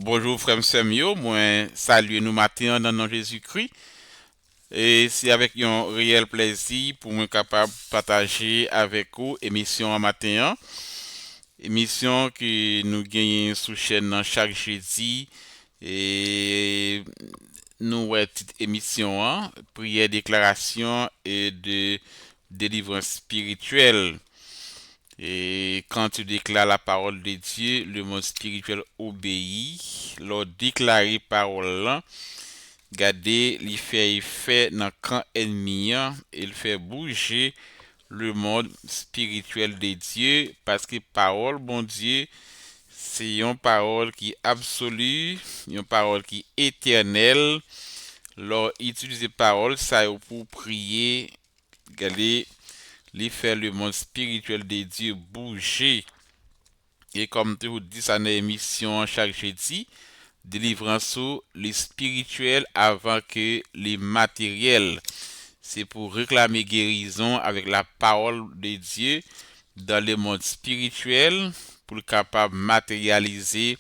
Bonjour frère Samuel, moi saluer nous matin dans le nom de Jésus-Christ et c'est avec un réel plaisir pour moi capable de partager avec vous émission en matin, émission que nous gagnons sous chaîne dans chaque jeudi et nous ouais petite émission prière déclaration et de délivrance spirituelle. Et quand tu déclares la parole de Dieu, le monde spirituel obéit. Lors déclarer parole là, gardez, il fait effet dans le camp ennemi, il fait bouger le monde spirituel de Dieu parce que parole, bon Dieu, c'est une parole qui est absolue, une parole qui est éternelle. Lors utiliser parole, ça est pour prier, gardez, il fait le monde spirituel de Dieu bouger. Et comme tu vous dis, ça une émission chaque jeudi, délivrance sur les spirituels avant que les matériels. C'est pour réclamer guérison avec la parole de Dieu dans le monde spirituel pour le capable de matérialiser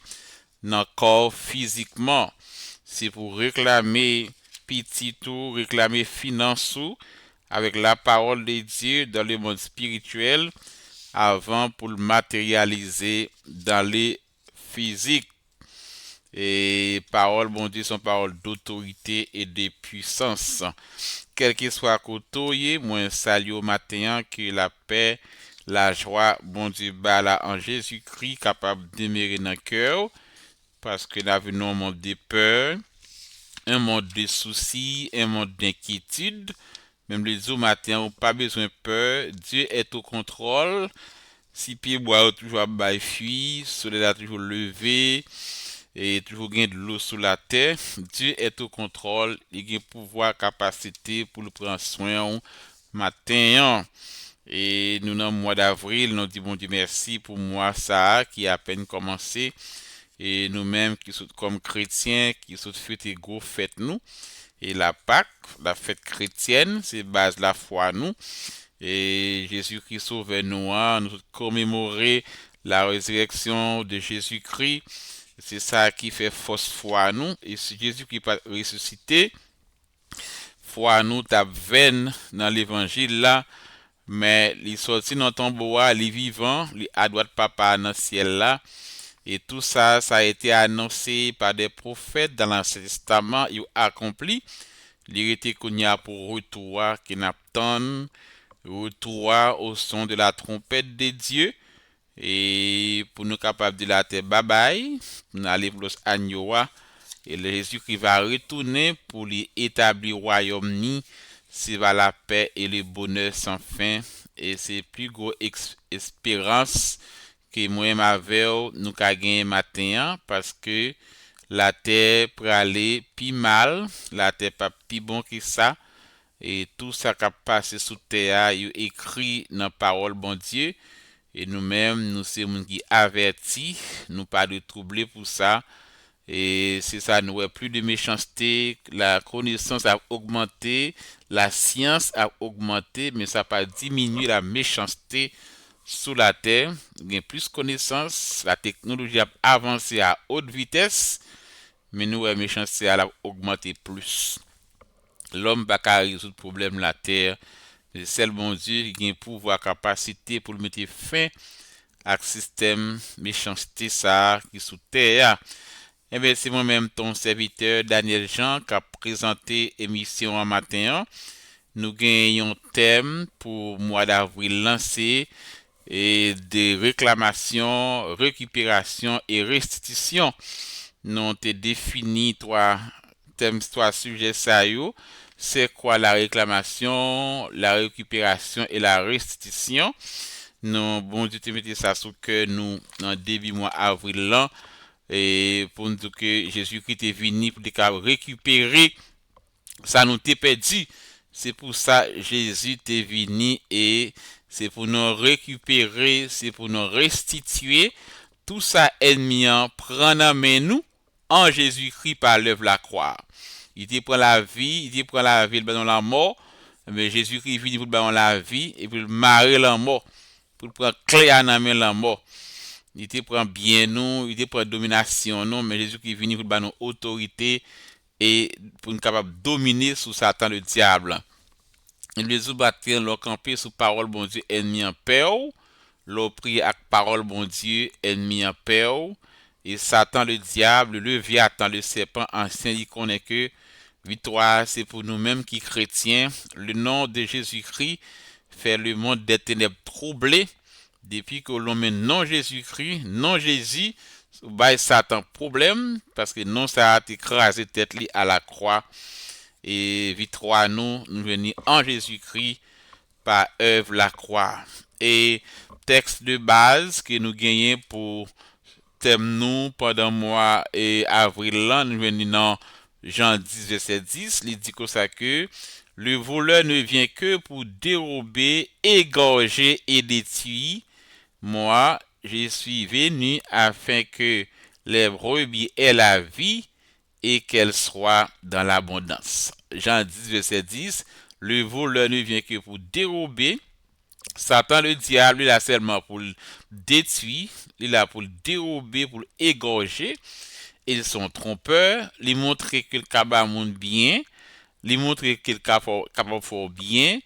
dans le corps physiquement. C'est pour réclamer petit tout, réclamer finance avec la parole de Dieu dans le monde spirituel avant pour le matérialiser dans les physiques. Et parole, bon Dieu, sont paroles d'autorité et de puissance. Quel que soit côté, moi salue au matin que la paix, la joie, bon Dieu, bah là en Jésus-Christ, capable de demeurer dans le cœur, parce que nous avons un monde de peur, un monde de soucis, un monde d'inquiétude. Même les jours matin, on pas besoin de peur. Dieu est au contrôle. Si pied bois toujours à bail fuit, soleil a toujours levé et toujours gain de l'eau sous la terre, Dieu est au contrôle, il a pouvoir, capacité pour le prendre soin matin. Et nous dans le mois d'avril, nous disons bon Dieu merci pour moi ça qui a à peine commencé et nous-mêmes qui sommes comme chrétiens qui sommes fêtés gros fête nous et la Pâque, la fête chrétienne, c'est base la foi nous et Jésus-Christ sauve nous, nous commémorer la résurrection de Jésus-Christ. C'est ça qui fait fausse foi à nous. Et si Jésus-Christ pas ressuscité, foi à nous t'a vaine dans l'évangile là, mais il sorti dans ton bois, il est vivant, il est à droite papa dans le ciel là. Et tout ça, ça a été annoncé par des prophètes dans l'Ancien Testament, il a accompli. Il était connu pour retour qui n'attend retour au son de la trompette de Dieu et pour nous capables de la terre bye bye, pour nous aller pour los agneaux et le Jésus qui va retourner pour lui établir royaume ni c'est va la paix et le bonheur sans fin et c'est plus gros espérance que moi avec nous ka gagner matin parce que la terre pour aller plus mal, la terre pas plus bon que ça et tout ça qui a passé sous terre, il écrit dans la parole bon Dieu. Et nous-mêmes, nous sommes qui avertis, nous pas de troubler pour ça. Et c'est ça, nous avons plus de méchanceté, la connaissance a augmenté, la science a augmenté, mais ça n'a pas diminué la méchanceté sous la terre. Il y a plus de connaissances, la technologie a avancé à haute vitesse, mais nous, la méchanceté a augmenté plus. L'homme n'a pas résoudre le problème de la terre. C'est seul bon Dieu qui a un pouvoir, capacité pour mettre fin à système méchanceté ça qui sous terre. Eh bien, c'est moi-même ton serviteur Daniel Jean qui a présenté émission en matin. Nous gagnons un thème pour mois d'avril lancé et des réclamations, récupération et restitution. Nous avons défini trois thèmes, trois sujets ça c'est quoi la réclamation, la récupération et la restitution. Nous, bon Dieu, te mettez ça sous que nous, dans début mois avril là, et pour nous dire que Jésus-Christ est venu pour récupérer ça nous t'est perdu. C'est pour ça Jésus est venu et c'est pour nous récupérer, c'est pour nous restituer tout ça ennemi prendre en main nous en Jésus-Christ par l'œuvre de la croix. Il te prend la vie, il te prend la vie, il dans la mort. Mais Jésus-Christ vient pour la vie et pour marrer la mort, pour prendre clé à la main la mort. il te prend bien nous, il te prend domination nous, mais Jésus qui est venu pour donner nous autorité et pour nous capable de dominer sous Satan le diable. Et les autres bâtir leur camper sous parole bon Dieu ennemi en paix, leur prier avec parole bon Dieu ennemi en paix. Et Satan le diable, le Léviathan, le serpent ancien, il connaît que victoire, c'est pour nous-mêmes qui chrétiens. Le nom de Jésus-Christ fait le monde des ténèbres troublé. Depuis que l'on met non Jésus-Christ, non Jésus, bah Satan problème parce que non ça a écrasé tête li à la croix et victoire nous venons en Jésus-Christ par œuvre la croix. Et texte de base que nous gagnons pour thème nous pendant mois et avril là, nous venons dans Jean 10 verset 10, il dit comme ça que le voleur ne vient que pour dérober, égorger et détruire. Moi, je suis venu afin que les brebis aient la vie et qu'elles soient dans l'abondance. Jean 10, verset 10, le voleur ne vient que pour dérober. Satan, le diable, il a seulement pour le détruire, il a pour le dérober, pour l'égorger. Ils sont trompeurs, ils montrent que le capable bien, ils montrent que le capable fort bien,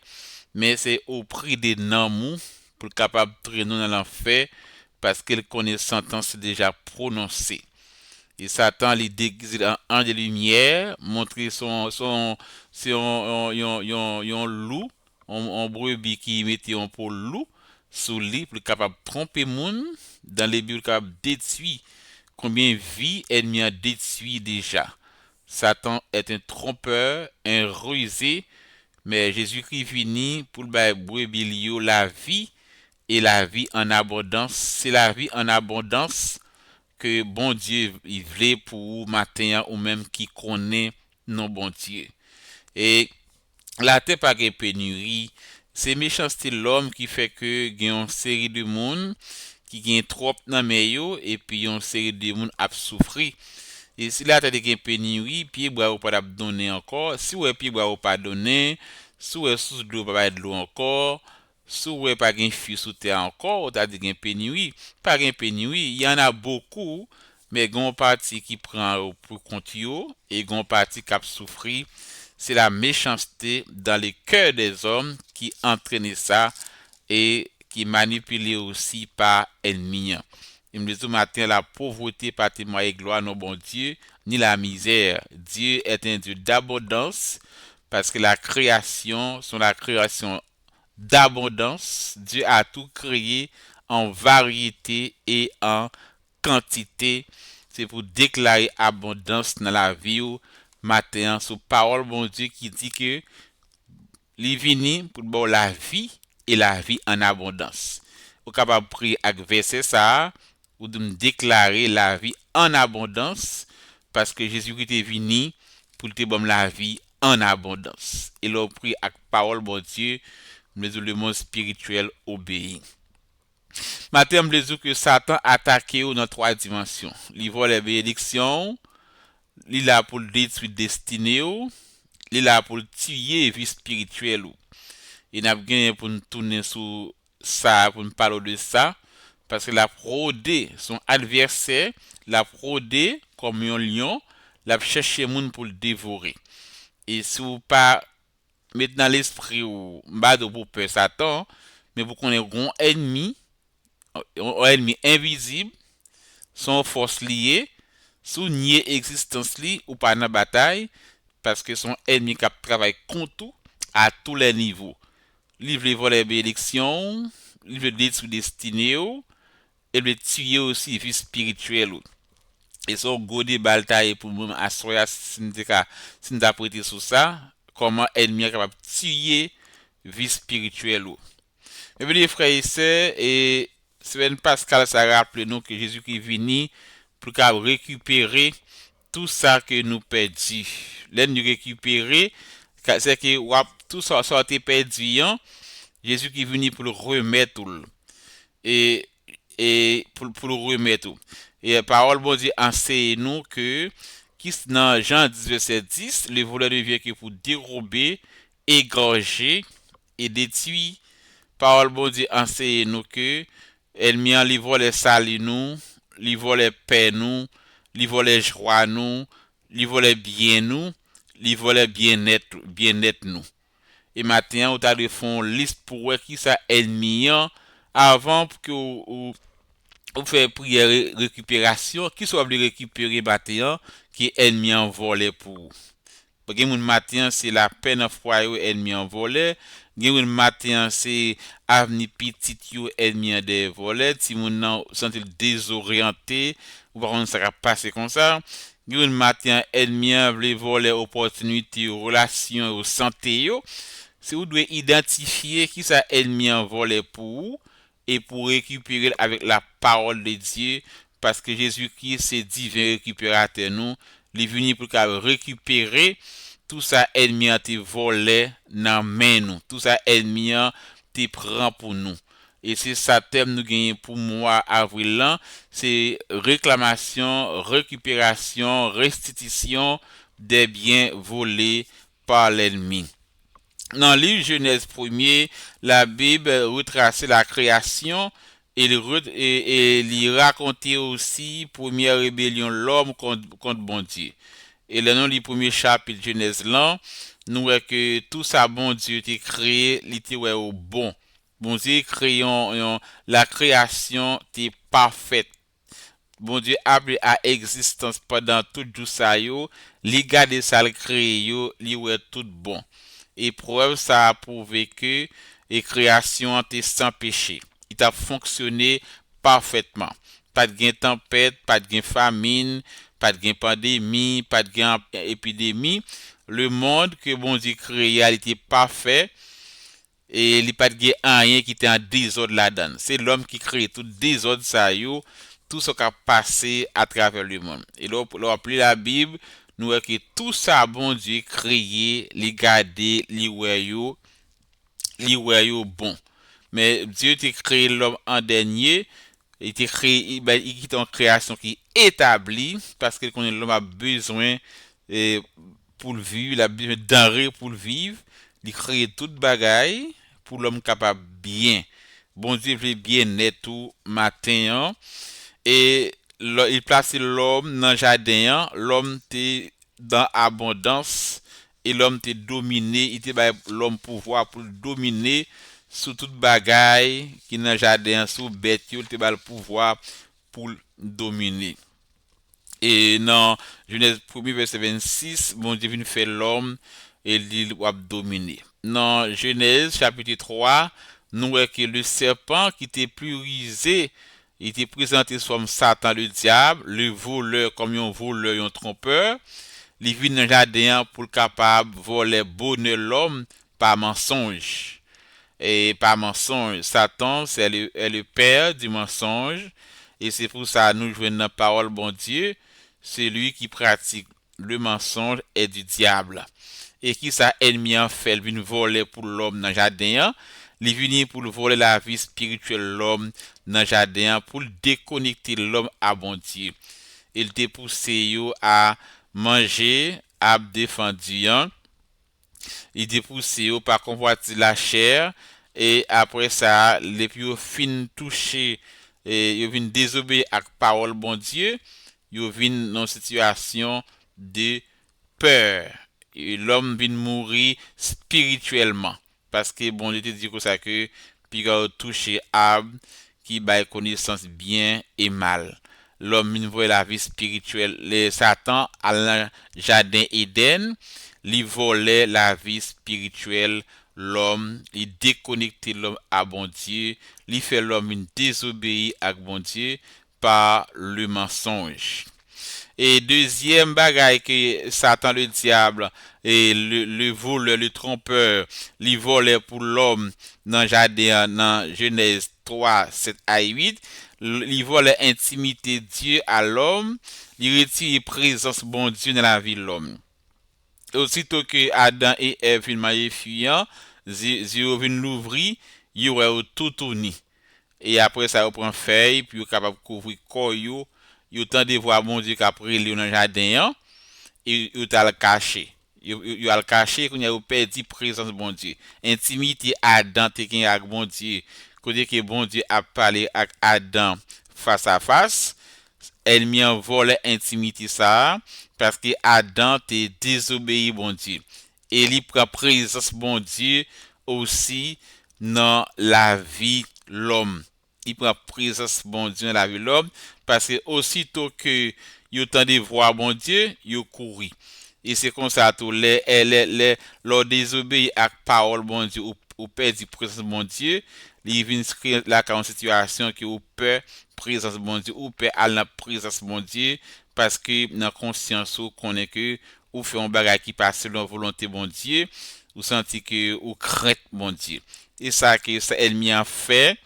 mais c'est au prix des noms pour le capable de traîner dans l'enfer parce qu'il connaît sentence déjà prononcée. Et Satan les déguise en ange de lumière, montrer c'est un loup, un brebis qui mettait un pour loup sous lui pour capable de tromper monde dans les buts capable de détruire combien de vies ennemies a détruit déjà. Satan est un trompeur, un rusé, mais Jésus-Christ vini pour le brebis la vie et la vie en abondance. C'est la vie en abondance que bon Dieu il voulait pour matin ou même qui connaît non bon Dieu. Et la terre pas de pénurie, c'est méchanceté l'homme qui fait que il y a une série de monde qui gagne trop dans meilleur et puis une série de monde a souffrir. Et si la terre de pénurie, puis bois ou pas donner encore, si ouais puis bois ou pas donner, si ouais sous de l'eau pas de l'eau encore, si ouais pas gain fût sous terre encore, t'as dit gain pénurie, pas gain pénurie, il y en a beaucoup, mais gon parti qui prend pour compte yo et gon parti qui a souffrir, c'est la méchanceté dans les cœurs des hommes qui entraîne ça et qui manipulé aussi par ennemi. Il me dit ce matin, la pauvreté pas témoigner gloire non bon Dieu, ni la misère. Dieu est un Dieu d'abondance, parce que la création, sont la création d'abondance. Dieu a tout créé en variété et en quantité. C'est pour déclarer abondance dans la vie ou matin, sous parole bon Dieu qui dit que il vini pour bon la vie et la vie en abondance. Ou capable prier avec verset ça ou de me déclarer la vie en abondance parce que Jésus-Christ est venu pour te donner la vie en abondance. Et l'on prie avec parole bon Dieu, mais le monde spirituel obéit. Matin, je dis que Satan attaqué dans trois dimensions. Il vole les bénédictions, il a pour le détruire destinée, il a pour le tuer vie spirituelle. Il n'a gagné pour nous tourner sur ça, pour nous parler de ça, parce que la fraudé son adversaire, la fraudé comme un lion, la chercher moun pour le dévorer. Et si vous pas mettre dans l'esprit ou pas de pour peur Satan, mais vous connaissez un ennemi invisible, son force liée, sous nier existence li ou pas dans bataille, parce que son ennemi qui travaille contre tout à tous les niveaux. Il veut voler bénédiction, il veut détruire destinée, et veut tuer aussi vie spirituelle. Et son gros débat pour moi, à soya, si nous avons prêté sur ça, comment ennemi est capable de tuer vie spirituelle. Mais bien, les frères et sœurs, et Sven Pascal, ça rappelle nous que Jésus qui est venu pour récupérer tout ça que nous perdons. Là, nous récupérer, c'est que tout ça a été perdu. Jésus qui est venu pour le remettre tout. Et, et pour le remettre tout. Et la parole bon Dieu enseigne nous que dans Jean 10, verset 10, le voleur ne vient que pour dérober, égorger et détruire. Parole bon Dieu enseigne nous que Ennemi li vole sali nous, li vole paix nous, li vole joie nous, li vole bien nous, li vole bien-être nous. Et maintenant, on t'a de font liste pour qui ça ennemi avant que ou fait prière récupération qui soit obligé récupérer matin qui ennemi en volé pour. Parce que mon matin c'est la peine foyer ennemi en volé. Gen matin c'est avenir petit yo ennemi des volets si mon nan senti désorienté ou par contre ça va passer comme ça. Gen matin ennemi veut voler opportunité relation ou santé yo. C'est vous devez identifier qui ça ennemi en volé pour et pour récupérer avec la parole de Dieu parce que Jésus-Christ c'est divin récupérateur nous, il est venu pour récupérer tout ça ennemi a te volé dans main nous, tout ça ennemi a te prend pour nous. Et c'est ça thème nous gagnons pour moi avril là, c'est réclamation, récupération, restitution des biens volés par l'ennemi. Dans le livre Genèse 1er, la Bible retrace la création et il racontait aussi première rébellion de l'homme contre bon Dieu. Et le nom du premier chapitre Genèse là, nous voyons que tout ça bon Dieu était créé, il était au bon. Bon Dieu créant la création était parfaite. Bon Dieu appelé à existence pendant tout jour ça yo, li gade ça le créé yo, li ouais tout bon. Et preuve ça a prouvé que les créations étaient sans péché. Il a fonctionné parfaitement. Pas de gain tempête, pas de gain famine, pas de gain pandémie, pas de gain épidémie. Le monde que bon Dieu créé a été parfait et il n'y a pas de gain rien qui était en désordre là-dedans. C'est l'homme qui crée tout désordre ça yo, tout ce qui a passé à travers le monde. Et là, on appelle la Bible, nous voyons que tout ça bon Dieu créé, les garder, les voyou bon. Mais Dieu a créé l'homme en dernier, il a créé, il est une création qui est établie parce que l'homme a besoin pour le vivre, il a besoin de denrées pour le vivre, il crée toute bagaille pour l'homme capable bien. Bon Dieu veut bien être tout matin et il place l'homme dans le jardin, l'homme était dans abondance et l'homme était dominé, il était l'homme pouvoir pour dominer sur toute bagaille qui dans le jardin, sous bête, il était le pouvoir pour dominer. Et dans Genèse 1er verset 26, bon Dieu vient faire l'homme et il va dominer. Dans Genèse chapitre 3, nous voyons que le serpent qui était plus rusé, il était présenté comme Satan le diable, le voleur comme un voleur, un trompeur. Il vient dans le jardin pour le capable de voler bonheur l'homme par mensonge. Et par mensonge, Satan, c'est le père du mensonge. Et c'est pour ça que nous jouons dans la parole bon Dieu. C'est lui qui pratique le mensonge et du diable. Et qui ça ennemi en fait, il vient voler pour l'homme dans le jardin. Il vient pour voler la vie spirituelle de l'homme dans le jardin, pour déconnecter l'homme à bon Dieu. Il te poussé à manger, à défendu. Il te poussé par convoiter la chair. Et après ça, les plus fin touché, et ils viennent désobéir à la parole bon Dieu. Ils viennent dans une situation de peur. Et l'homme vient mourir spirituellement. Parce que bon Dieu te dit que ça que puis touché arbre qui baille connaissance bien et mal. L'homme vient voir la vie spirituelle. Les Satan à le jardin Éden, il volait la vie spirituelle l'homme, il déconnectait l'homme à bon Dieu, il fait l'homme désobéir à bon Dieu par le mensonge. Et deuxième bagaille que Satan le diable et le voleur, le trompeur, il volait pour l'homme dans le jardin, dans Genèse 3, 7 à 8, il volait intimité Dieu à l'homme, il retire présence bon Dieu dans la vie de l'homme. Aussitôt que Adam et Ève viennent marier fuyant, Dieu vient l'ouvrir, il aurait tout tourné. Et après ça, il prend feuille, puis il est capable de couvrir le corps, il temps de voir mon Dieu qu'après il est dans le jardin, et il a le caché. Il a le caché, qu'il a perdu présence de bon Dieu. Intimité Adam, avec bon Dieu, côté que bon Dieu a parlé avec Adam face à face, ennemi en volé intimité ça, parce que Adam te désobéi bon Dieu. Et il prend présence bon Dieu aussi dans la vie l'homme. Il prend présence bon Dieu dans la vie l'homme, parce que aussitôt que il entend des voix bon Dieu, il court. Et c'est comme ça tout leur désobéir à la parole bon Dieu ou perdre présence bon Dieu, il vient créer la situation que ou peur présence bon Dieu ou peur à la présence bon Dieu parce que dans conscience ou connaît que ou fait un bagage qui passe selon volonté bon Dieu ou senti que ou crainte bon Dieu. Et ça que ça ennemi a fait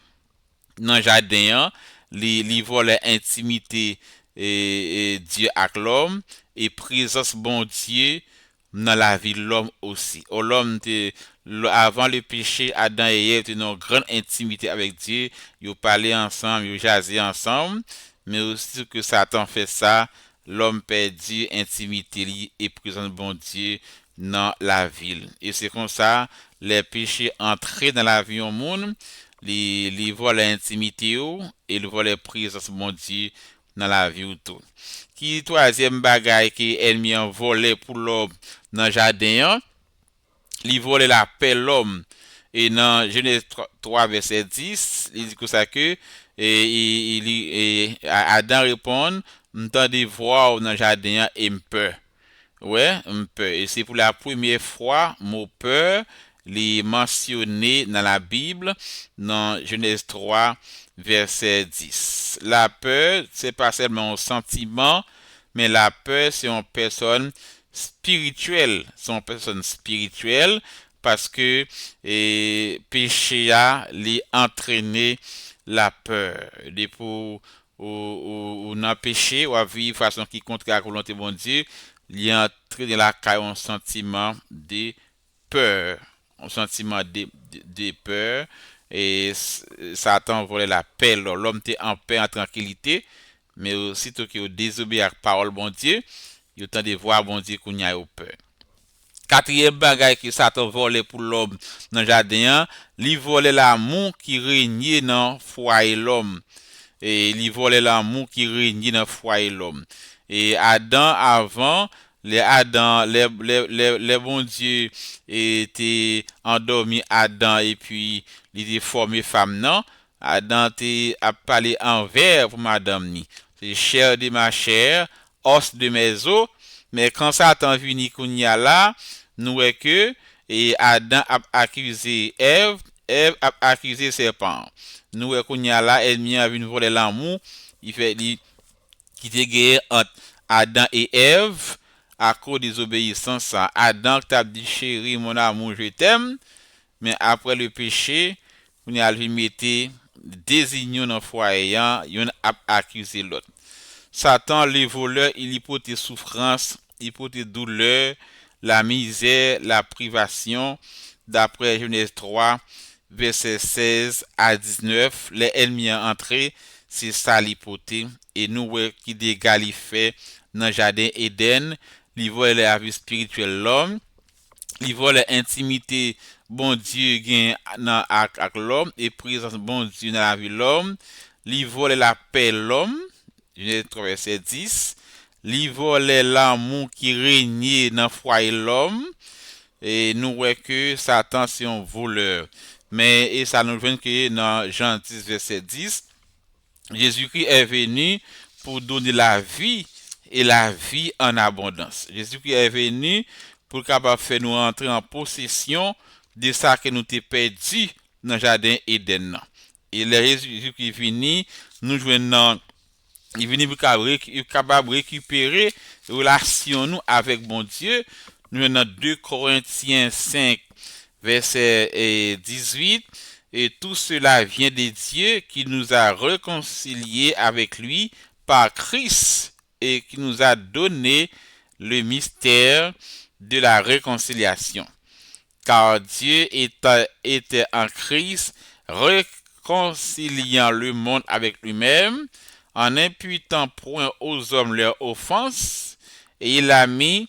dans jardin, li vole intimité et Dieu avec l'homme et présence bon Dieu dans la vie de l'homme aussi. L'homme avant le péché, Adam et Ève étaient une grande intimité avec Dieu. Ils parlaient ensemble, ils jasaient ensemble. Mais aussi que Satan fait ça, l'homme perdit intimité et présence bon Dieu dans la ville. Et c'est comme ça, les péchés entraient dans la vie au monde, les volent l'intimité et les volent présence bon Dieu dans la vie ou tout. Qui troisième bagaille qui ennemi en volé pour l'homme dans le jardin, il vole la paix l'homme. Et dans Genèse 3, verset 10, il dit que ça que Adam répond, m'entendez voir dans le jardin et peur. Ouais, peur. Et c'est pour la première fois, mot peur, les mentionné dans la Bible, dans Genèse 3, verset 10. La peur, c'est pas seulement un sentiment, mais la peur, c'est une personne spirituelle. C'est une personne spirituelle parce que péché a les entraîné la peur. Et pour ou dans péché ou à vivre façon qui contre la volonté de bon Dieu, il y a entré dans la caille un sentiment de peur, un sentiment de peur et Satan volait la paix. L'homme était en paix, en tranquillité, mais aussitôt qu'il désobéit à la parole bon Dieu, il tend de voir bon Dieu qu'on y a eu peur. Quatrième bagaille que Satan volait pour l'homme dans le jardin, il volait l'amour qui régnait dans le foyer l'homme. Et il volait l'amour qui régnait dans le foyer l'homme. Et Adam avant, les bons dieux étaient endormis Adam et puis il était formé femme non. Adam a parlé envers pour madame ni. C'est chair de ma chair, os de mes os. Mais quand Satan vini kounya là, nous est que et Adam a accusé Ève, Ève a accusé serpent. Nous est kounya là, ennemi a venu voler l'amour, il fait qui te guerre entre Adam et Ève à cause des obéissances. Adam t'a dit chérie mon amour je t'aime, mais après le péché, on a lui mettre désigné dans le foyer, on a accusé l'autre. Satan, les voleurs, il hypothèse souffrance, hypothèse douleur, la misère, la privation. D'après Genèse 3, verset 16 à 19, les ennemis entrés, c'est ça l'hypothèse. Et nous, qui dégali fait dans le jardin Éden, il vole la vie spirituelle l'homme, il vole l'intimité bon Dieu gagne avec l'homme et présence bon Dieu dans la vie l'homme, il vole la paix l'homme. Genèse 3, verset 10. Li volait l'amour qui régnait dans le foyer l'homme. Et nous voyons que Satan c'est un voleur. Mais et ça nous vient que dans Jean 10, verset 10, Jésus-Christ est venu pour donner la vie et la vie en abondance. Jésus-Christ est venu pour capable faire nous entrer en possession de ça que nous t'ai perdu dans le jardin Éden. Et le Jésus-Christ est venu nous joindre il vient pour capable récupérer relation nous avec bon Dieu. Nous dans 2 Corinthiens 5 verset 18 et tout cela vient de Dieu qui nous a réconciliés avec lui par Christ et qui nous a donné le mystère de la réconciliation. Car Dieu était en Christ réconciliant le monde avec lui-même en imputant point aux hommes leurs offenses, et il a mis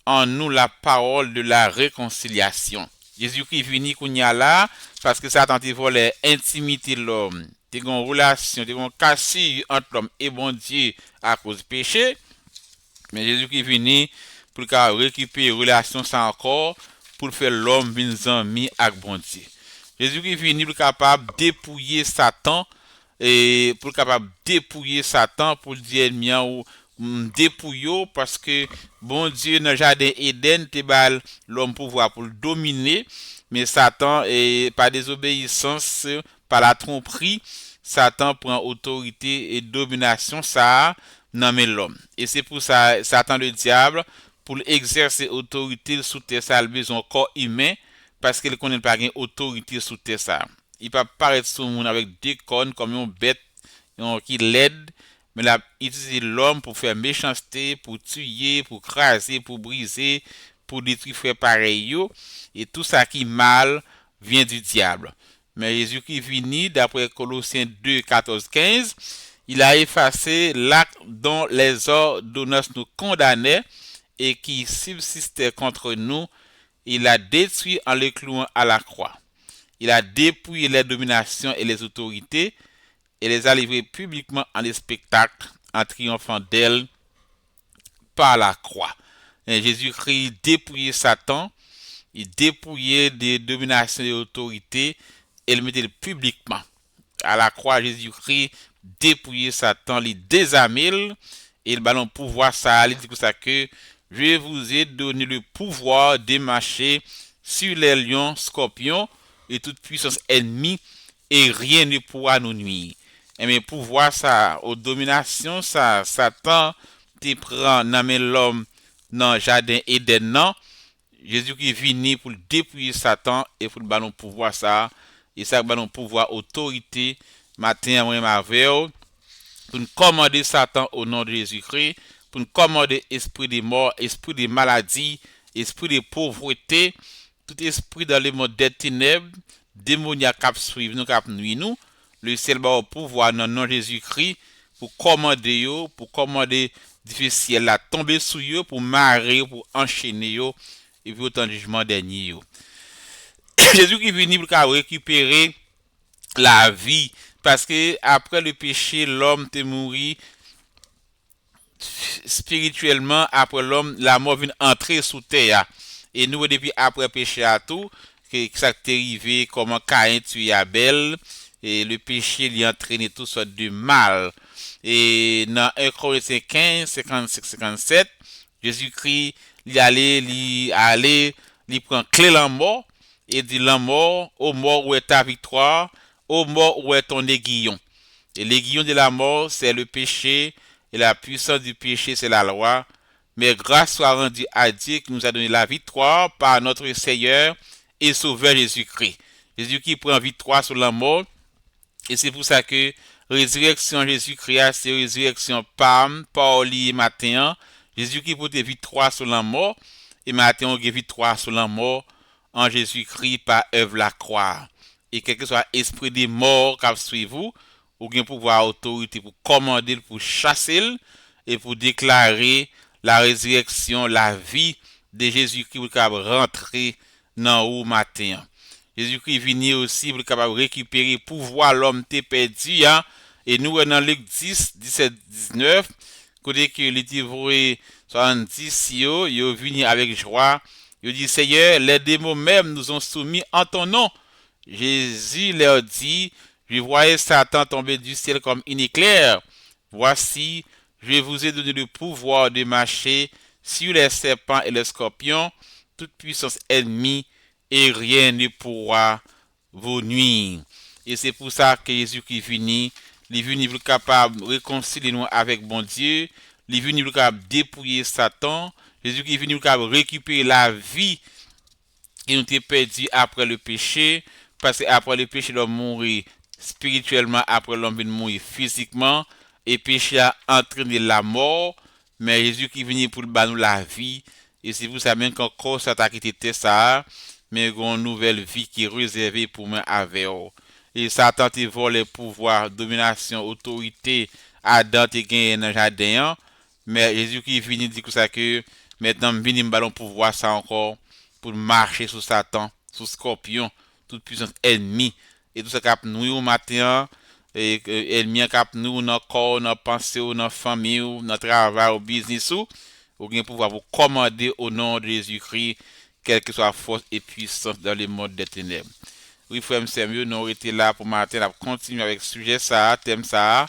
en nous la parole de la réconciliation. Jésus-Christ vini kounya là parce que Satan te volé intimité l'homme. Te gon relation, te gon cassure entre l'homme et bon Dieu à cause du péché. Mais Jésus-Christ vini pour récupérer relation ça encore pour faire l'homme vin ami avec bon Dieu. Jésus-Christ vini pour capable dépouiller Satan et pour capable dépouiller Satan pour dire mien ou dépouiller parce que bon Dieu dans le jardin Éden te bal l'homme pouvoir pour le dominer mais Satan et par désobéissance par la tromperie Satan prend autorité et domination ça dans l'homme et c'est pour ça Satan le diable pour exercer autorité sous terre ça a besoin corps humain parce qu'il connaît pas gain autorité sous terre ça il peut paraître sur monde avec des cornes comme une bête qui l'aide mais il a utilisé l'homme pour faire méchanceté, pour tuer, pour craser, pour briser, pour détruire frère pareil et tout ça qui mal vient du diable. Mais Jésus qui vini d'après Colossiens 2, 14, 15, il a effacé l'acte dont les ordonnances nous condamnaient et qui subsistait contre nous, il a détruit en le clouant à la croix. Il a dépouillé les dominations et les autorités et les a livrés publiquement en spectacle en triomphant d'elle par la croix. Et Jésus-Christ dépouillait Satan, il dépouillait des dominations et des autorités et le mettait publiquement. À la croix, Jésus-Christ dépouillait Satan, il désarmait et le ballon pouvoir ça, il dit que ça que je vous ai donné le pouvoir de marcher sur les lions, scorpions et toute puissance ennemie et rien ne pourra nous nuire. Et mais pouvoir ça, aux dominations, ça, Satan te prend dans l'homme dans le jardin Éden, non. Jésus qui vini pour dépouiller Satan et pour le ballon pouvoir ça, et ça ballon pouvoir autorité, matin, moi, ma veille, pour nous commander Satan au nom de Jésus-Christ, pour nous commander esprit de mort, esprit de maladie, esprit de pauvreté, tout esprit dans le monde des ténèbres, démoniaque cap suivre nous, cap nuit nous. Le ciel va au pouvoir dans le nom de Jésus-Christ pour commander yo, pour commander difficile la tomber sous yo, pour marrer, pour enchaîner yo et puis autant de jugement dernier yo. Jésus qui est venu pour récupérer la vie parce que après le péché l'homme est mort spirituellement après l'homme la mort vient entrer sous terre et nous depuis après péché à tout que ça t'est arrivé comment Caïn tué Abel et le péché lui a entraîné tout sorte de mal. Et dans 1 Corinthiens 15, 55, 57, Jésus-Christ, il prend clé la mort et dit la mort, ô mort où est ta victoire, ô mort où est ton aiguillon. Et l'aiguillon de la mort, c'est le péché, et la puissance du péché, c'est la loi. Mais grâce soit rendue à Dieu qui nous a donné la victoire par notre Seigneur et Sauveur Jésus-Christ. Jésus qui prend victoire sur la mort. Et c'est pour ça que résurrection Jésus-Christ, c'est résurrection Pam, Pauli et matin. Jésus qui porte victoire sur la mort. Et matin, on a victoire sur la mort en Jésus-Christ par œuvre la croix. Et quel que soit l'esprit des morts qui suit vous, ou bien pouvoir autorité pour commander, pour chasser et pour déclarer la résurrection, la vie de Jésus-Christ pour rentrer dans le matin. Jésus-Christ venu aussi pour capable récupérer pouvoir l'homme t'est perdu hein? Et nous dans Luc 10 17 19 côté que les dévorés 70 yo venu avec joie il dit Seigneur les démons même nous ont soumis en ton nom. Jésus leur dit je voyais Satan tomber du ciel comme une éclair. Voici je vous ai donné le pouvoir de marcher sur les serpents et les scorpions toute puissance ennemie et rien ne pourra vous nuire. Et c'est pour ça que Jésus qui venu, il est venu pour capable de réconcilier nous avec bon Dieu, il est venu pour capable dépouiller Satan, Jésus qui est venu pour capable récupérer la vie qui nous était perdue après le péché, parce qu'après le péché, l'homme mourit spirituellement, après l'homme mourir physiquement, et péché a entraîné la mort, mais Jésus qui est venu pour nous la vie, et c'est pour ça même qu'encore ça t'a quitté ça, mais une nouvelle vie qui est réservée pour moi avec eux. Et Satan te vole pouvoir, domination, autorité, Adam te gagné dans le jardin, mais Jésus qui est venu dit que ça que maintenant venu me ballon pouvoir ça encore pour marcher sur Satan, sous scorpion, toute puissance ennemie. Et tout ça cap nous au matin, et ennemi cap nous dans corps, dans pensée, dans famille, dans travail, au business ou bien pouvoir vous commander au nom de Jésus-Christ, quelle que soit la force et puissance dans les mondes des ténèbres. Oui, frère, nous avons été là pour matin, on continuer avec ce sujet, ça, thème ça,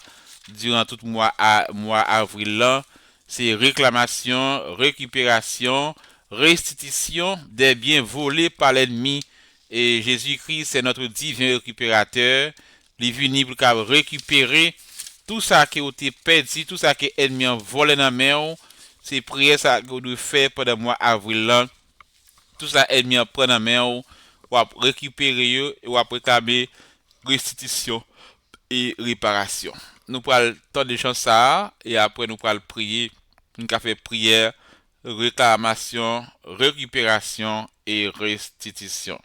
durant tout mois avril là, c'est réclamation, récupération, restitution des biens volés par l'ennemi. Et Jésus-Christ, c'est notre divin récupérateur. Il est venu pour récupérer tout ça qui a été perdu, tout ça qui est ennemi volé dans la main. C'est prière ça que nous faisons pendant le mois avril là. Tout ça ennemi prend dans la main ou récupérer ou réclamer restitution et réparation. Nous prenons tant de choses ça et après nous prenons prier. Nous faire prière, réclamation, récupération et restitution.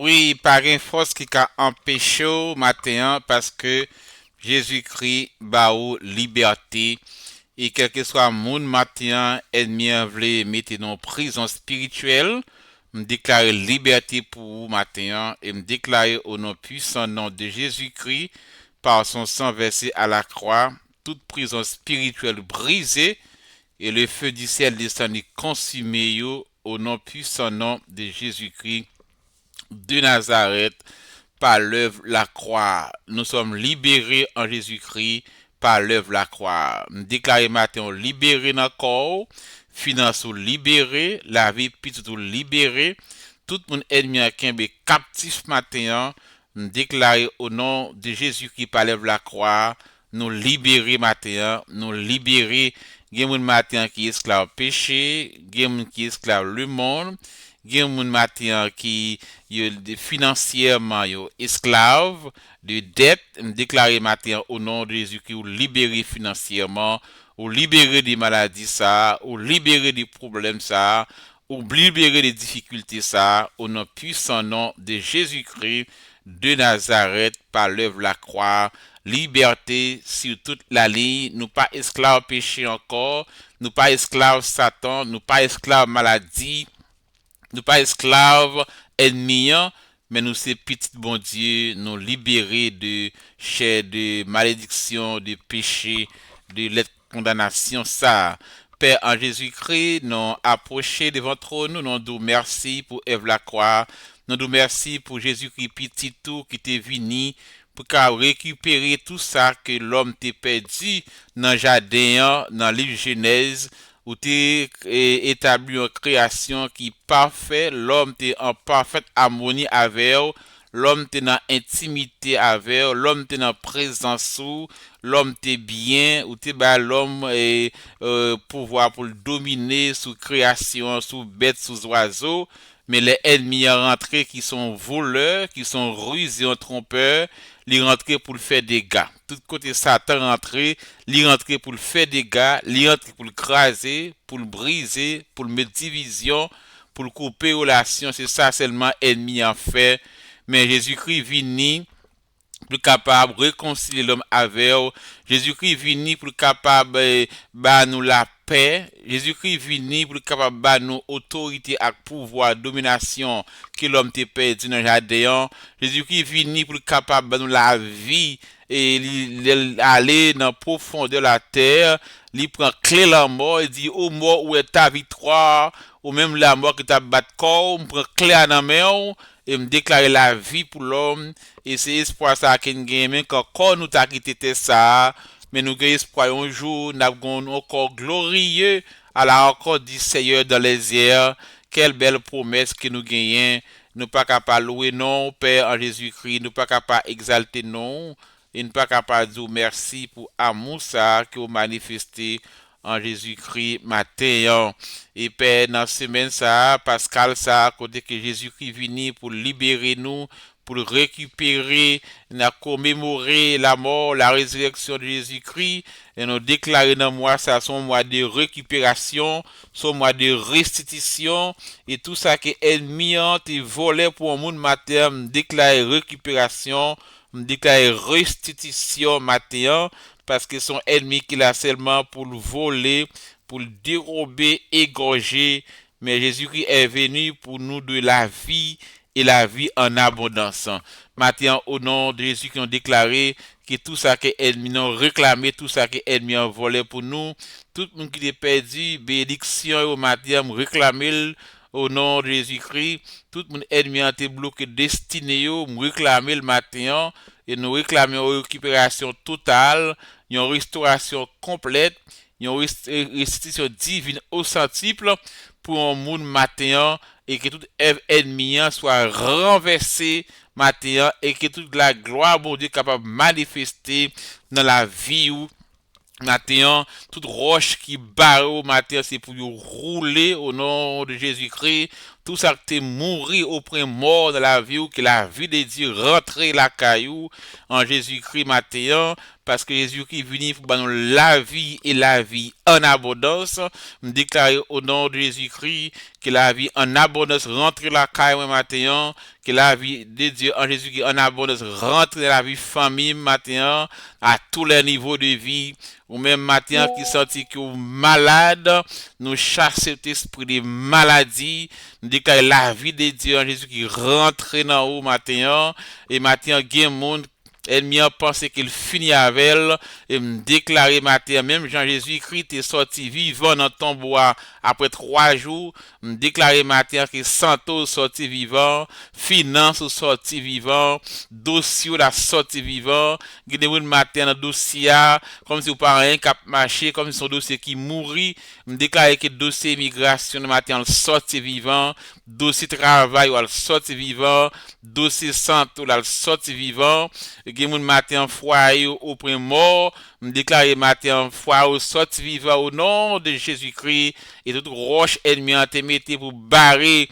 Oui, par une force qui a empêché au matin parce que Jésus-Christ ba ou liberté et quel que soit mon matin ennemi voulait mettre dans prison spirituelle, me déclarer liberté pour vous matin et me déclarer au nom puissant nom de Jésus-Christ par son sang versé à la croix, toute prison spirituelle brisée et le feu du ciel descendu consumé yo, au nom puissant nom de Jésus-Christ de Nazareth par l'œuvre la croix. Nous sommes libérés en Jésus-Christ par l'œuvre la croix. Nous déclarons matin libérés dans le corps, finances libérées, la vie petite libérée, tout mon ennemi qui est captif matin, nous déclarons au nom de Jésus-Christ par l'œuvre la croix, nous libérer matin, nous libérer. Il y a des matin qui est esclave péché, il y a des qui est esclave le monde, il y a des matin qui financièrement esclave de dette, déclaré matin au nom de Jésus qui ou libéré financièrement, ou libéré des maladies ça, ou libéré des problèmes ça, ou libéré des difficultés ça, au nom puissant nom de Jésus-Christ de Nazareth par l'œuvre la croix, liberté sur toute la ligne, nous pas esclaves péché encore, nous pas esclaves Satan, nous pas esclaves maladie, nous pas esclaves ennemis, mais nous c'est petit bon Dieu, nous libérer de chair, de malédiction, de péché, de la condamnation ça. Père en Jésus-Christ, nous approcher devant trône, nous nous merci pour Ève la croix, nous nous merci pour Jésus-Christ petit tout qui t'est venu pour récupérer tout ça que l'homme t'a perdu dans le jardin, dans l'île Genèse, où tu établi une création qui est parfaite, l'homme est en parfaite harmonie avec eux, l'homme est dans intimité avec eux, l'homme est dans présence sous, l'homme est bien, ou tu bah l'homme et pouvoir pour le dominer sous création, sous bêtes, sous oiseaux, mais les ennemis rentrés qui sont voleurs, qui sont rusés, trompeurs, les rentrer pour le faire des dégâts. Tout côté Satan rentré, les rentrer pour le faire des dégâts, les rentrer pour le craser, pour le briser, pour le mettre division, pour le couper relation. C'est ça seulement ennemi en fait. Mais Jésus-Christ vini pour capable de réconcilier l'homme avec eux. Jésus-Christ vini pour capable de nous la paix. Jésus-Christ vini pour capable de nous autorité et pouvoir, domination que l'homme te perdu dans le jardin. Jésus-Christ vini pour capable de nous la vie et aller dans la profondeur de la terre. Il prend clé la mort et dit, ô mort, où est ta victoire? Ou même la mort qui t'a battu corps, on prend clé à la main et me déclarer la vie pour l'homme. Et c'est espoir ça qui nous gagne, quand nous t'a quitté ça, mais nous gagnons espoir un jour, nous avons encore glorieux à la encore du Seigneur dans les airs. Quelle belle promesse que nous gagnons. Nous pas capable de louer non, Père en Jésus-Christ, nous pas capable d'exalter non, et nous pas capable de dire merci pour l'amour ça que vous manifestez en Jésus-Christ matin. Et Père, dans la semaine ça, Pascal ça, côté que Jésus-Christ venu pour libérer nous, pour récupérer, commémorer la mort, la résurrection de Jésus-Christ, et nous déclarer dans moi ça son mois de récupération, son mois de restitution, et tout ça que ennemi ont volé pour un monde matin, déclarer récupération, déclarer restitution matin, parce que son ennemi qui l'a seulement pour le voler, pour le dérober, égorger, mais Jésus-Christ est venu pour nous de la vie et la vie en abondance. Maintenant, au nom de Jésus qui ont déclaré que tout ça que l'ennemi ont réclamé, tout ça que l'ennemi ont volé pour nous, tout le monde qui est perdu, bénédiction au matin, réclamer au nom de Jésus-Christ, tout le monde ennemi a été bloqué, destiné, réclamer le matin, et nous réclamons une récupération totale, une restauration complète, une restitution divine au centuple pour un monde matin et que tout ennemi soit renversé matin et que toute la gloire de Dieu capable de manifester dans la vie ou matin, toute roche qui barre au matin, c'est pour rouler au nom de Jésus-Christ. tout ça qui t'est mouru au point mort de la vie ou que la vie de Dieu rentrer la caillou en Jésus-Christ matin parce que Jésus-Christ est venu pour nous la vie et la vie en abondance. Me déclarer au nom de Jésus-Christ que la vie en abondance rentre la caillou matin, que la vie de Dieu en Jésus-Christ en abondance rentre dans la vie famille matin à tous les niveaux de vie. Ou même matin qui senti que vous malade, nous chasser cet esprit de maladie, nous déclarer la vie de Dieu en Jésus qui rentre dans vous matin, et matin, il y a monde ennemi a pensé qu'il finit avec elle et me déclarer matin même Jean Jésus-Christ est sorti vivant dans ton bois après 3 jours me déclarer matin que Santos sorti vivant finance sorti vivant dossier la sorti vivant guide matin dans dossier comme si vous pas rien cap marché comme si son dossier qui mourit me déclarer que dossier immigration matin sorti vivant dossier travail ou sorti vivant dossier santé ou sorti vivant gen moun matin foyer au point mort me déclarer matin foyer au sorti vivant au nom de Jésus-Christ et toute roche ennemi en te mette pour barrer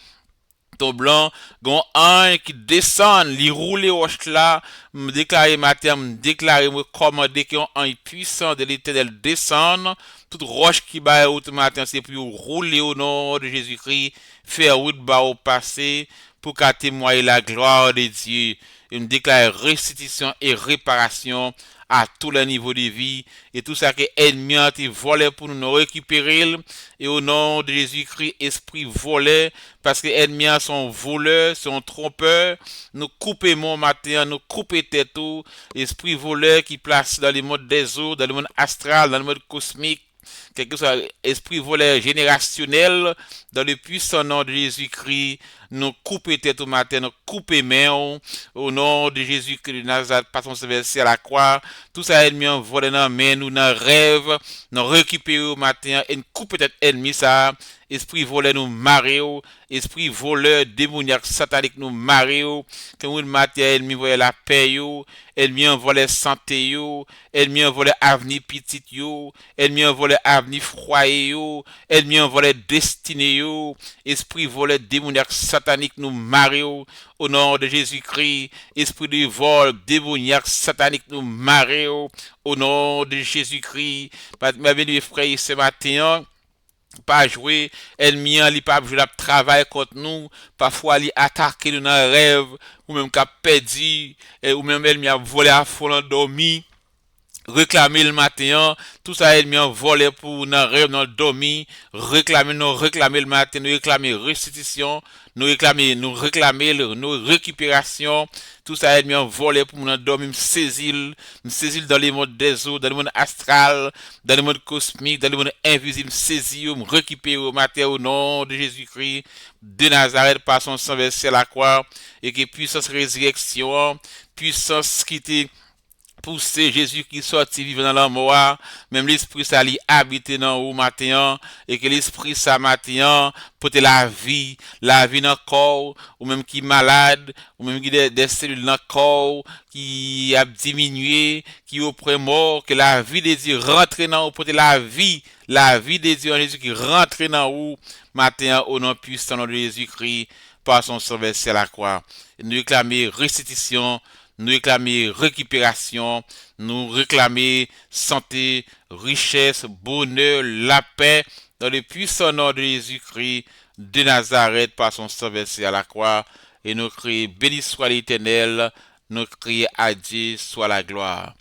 ton blanc gon un qui descend li rouler roche là me déclarer matin me déclarer me commander que un puissant de l'Éternel descend toute roche qui bat au matin c'est pour rouler au nom de Jésus-Christ faire route bas au passé pour qu'à témoigner la gloire de Dieu et me déclare restitution et réparation à tous les niveaux de vie et tout ça que l'ennemi a volé pour nous récupérer et au nom de Jésus-Christ esprit volé parce que l'ennemi a son voleur son trompeur nous couper mon matin nous couper tête tout esprit voleur qui place dans les mondes des eaux dans le monde astral dans le monde cosmique quelque soit esprit voleur générationnel dans le puissant nom de Jésus-Christ nous couper tête au matin nous couper main au nom de Jésus-Christ de Nazareth par son versé à la croix tout ça ennemi en volé dans main nous dans rêve nous récupérer au matin et nous couper tête ennemi ça esprit voleur nous mario esprit voleur démoniaque satanique nous mario que nous matin ennemi voler la paix yo ennemi en voler santé yo ennemi en voler avenir petit yo ennemi en voler avenir foyer yo ennemi en voler destinée yo esprit voleur démoniaque satanique nous mario au nom de Jésus-Christ esprit de vol démoniaque satanique nous mario au nom de Jésus-Christ ma bien frère ce matin pas jouer ennemi li pas jouer la travail contre nous parfois li attaquer nous dans rêve ou même qu'a perdu ou même ennemi a volé à fond endormi réclamer le matin tout ça ennemi a volé pour dans rêve dans dormi réclamer le matin nous réclamer restitution nous réclamer nos récupération tout ça ennemi a volé pour nous dormir me saisir dans les mondes des eaux dans le monde astral dans le monde cosmique dans le monde invisible saisir me récupérer au matin au nom de Jésus-Christ de Nazareth par son sang versé à la croix et que puissance résurrection puissance qui était pousser Jésus qui sorti vivre dans la mort même l'esprit ça li habiter dans au matin et que l'esprit ça matin porter la vie dans le corps ou même qui malade ou même qui des cellules dans le corps qui a diminué qui au près mort que la vie de Dieu rentre dans ou porter la vie de Dieu en Jésus qui rentre dans ou matin au nom puissant de Jésus-Christ par son sang versé à la croix et nous réclamer restitution nous réclamer récupération, nous réclamer santé, richesse, bonheur, la paix, dans le puissant nom de Jésus-Christ de Nazareth par son sang versé à la croix, et nous crions béni soit l'Éternel, nous crions à Dieu soit la gloire.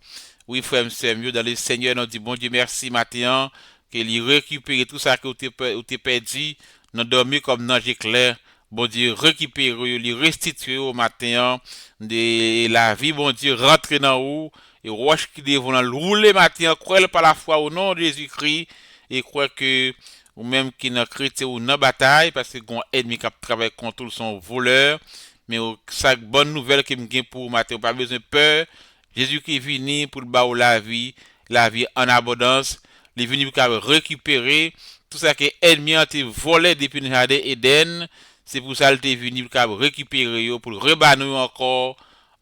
Oui, frère, monsieur, mieux dans le Seigneur, nous dit bon Dieu merci matin, qu'il récupère tout ça que tu as perdu, nous dormir comme dans éclair. Bon Dieu, récupérer, lui restituer au matin de la vie, bon Dieu, rentrer dans où, et roche qui devant rouler matin, croire par la foi au nom de Jésus-Christ, et croire que, ou même qui n'a chrétien ou n'a bataille, parce que un ennemi qui travaille contre son voleur, mais sa bonne nouvelle qui me gagne pour matin, pas besoin de peur, Jésus-Christ est venu pour le bas la vie en abondance, il est venu pour récupérer tout ça que l'ennemi a été volé depuis le jardin Éden. C'est pour ça qu'il est venu pour récupérer, pour rebanner encore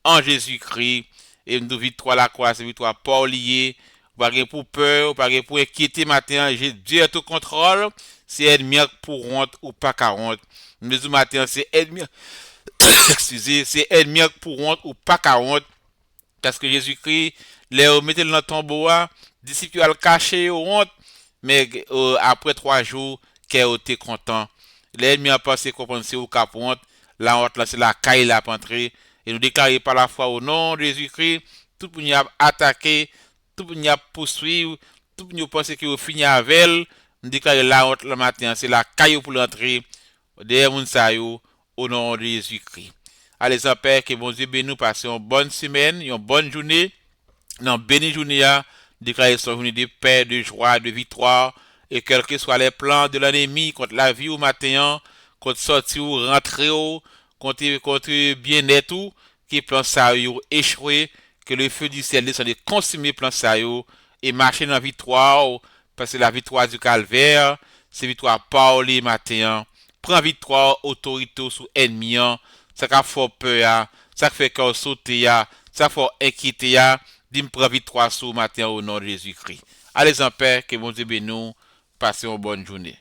en Jésus-Christ. Et nous victoire la croix, c'est victoire pas liée. Pas pour peur, pas pour inquiéter matin. Dieu est au contrôle. c'est ennemi pour honte ou pas qu'à honte. Mais du matin, c'est ennemi, excusez, c'est ennemi pour honte ou pas qu'à honte. Parce que Jésus-Christ, les mettez dans le tombeau, disciples le caché au honte, mais après 3 jours, qu'elle était content. L'ennemi a pensé comprendre c'est au cap honte, la honte là c'est la caille la pentrée, et nous déclarer par la foi au nom de Jésus-Christ, tout pour nous attaquer, tout pour nous poursuivre, tout pour nous penser qu'il fini avec elle, nous déclarer la honte le matin, c'est la caille pour l'entrée, derrière moun sa yo, au nom de Jésus-Christ. Allez, Père, que bon Dieu bénisse nous passer une bonne semaine, une bonne journée. Dans béni journée, déclarer son journée de paix, de joie, de victoire. Et quels que soient les plans de l'ennemi contre la vie au matin, contre sortir ou rentrer, contre bien-être, qui plan ça yo échoué, que le feu du ciel descende et consumer plan ça yo, et marcher dans la victoire, parce que la victoire du calvaire, c'est victoire par les matins. Prends victoire, autorité sous ennemi, ça qui fait peur, ça fait qu'on saute, ça fait inquiéter, dis-moi prends victoire sous matin au nom de Jésus-Christ. Allez en paix, que bon Dieu bénisse nous, passez une bonne journée.